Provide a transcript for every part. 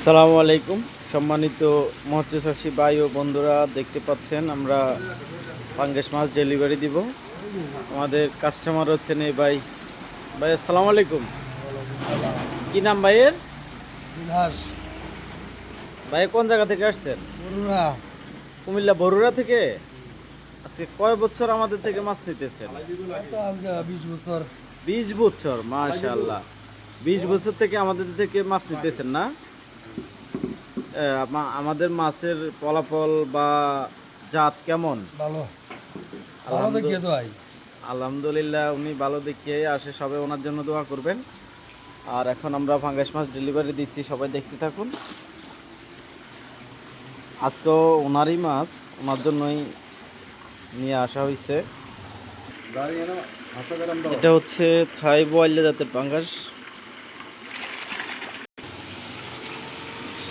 সালামু আলাইকুম। সম্মানিত মৎস্য চাষী ভাই ও বন্ধুরা, দেখতে পাচ্ছেন আমরা পাঙ্গাস মাছ ডেলিভারি দিব। আমাদের কাস্টমার হচ্ছেন এই ভাই। ভাই আসসালামু আলাইকুম। কি নাম ভাইয়ের? বিনাশ ভাই কোন জায়গা থেকে আসছেন? বরুণা। কুমিল্লা বরুড়া থেকে। আজকে কয় বছর আমাদের থেকে মাছ নিতেছেন? তো আজকে 20 বছর। 20 বছর, মাশাআল্লাহ। 20 বছর থেকে আমাদের থেকে মাছ নিতেছেন না? আমাদের মাছের ফলাফল বা জাত কেমন? ভালো ভালো দেখিয়ে তো ভাই। আলহামদুলিল্লাহ, উনি ভালো দেখিয়ে আসে, সবাই ওনার জন্য দোয়া করবেন। আর এখন আমরা পাঙ্গাস মাছ ডেলিভারি দিচ্ছি, সবাই দেখতে থাকুন। আজকেও ওনারই মাছ, ওনার জন্যই নিয়ে আসা হয়েছে। এটা হচ্ছে থাই বোয়ালিয়া জাতের পাঙ্গাস।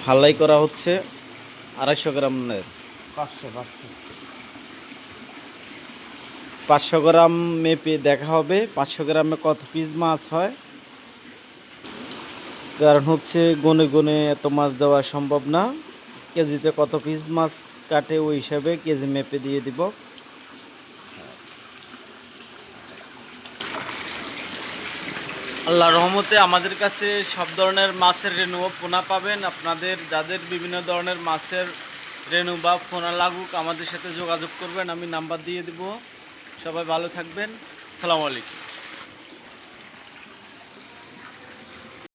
হালাই করা হচ্ছে 250 গ্রামের। 500 গ্রাম মেপে দেখা হবে 500 গ্রামে কত পিস মাছ হয়। কারণ হচ্ছে গুনে গুনে এত মাছ দেওয়া সম্ভব না। কেজিতে কত পিস মাছ কাটে ওই হিসাবে কেজি মেপে দিয়ে দিব। আল্লাহর রহমতে আমাদের কাছে সব ধরনের মাছের রেণু ও পোনা পাবেন। আপনাদের যাদের বিভিন্ন ধরনের মাছের রেণু বা পোনা লাগুক, আমাদের সাথে যোগাযোগ করবেন, আমি নাম্বার দিয়ে দেব। সবাই ভালো থাকবেন। আসসালামু আলাইকুম।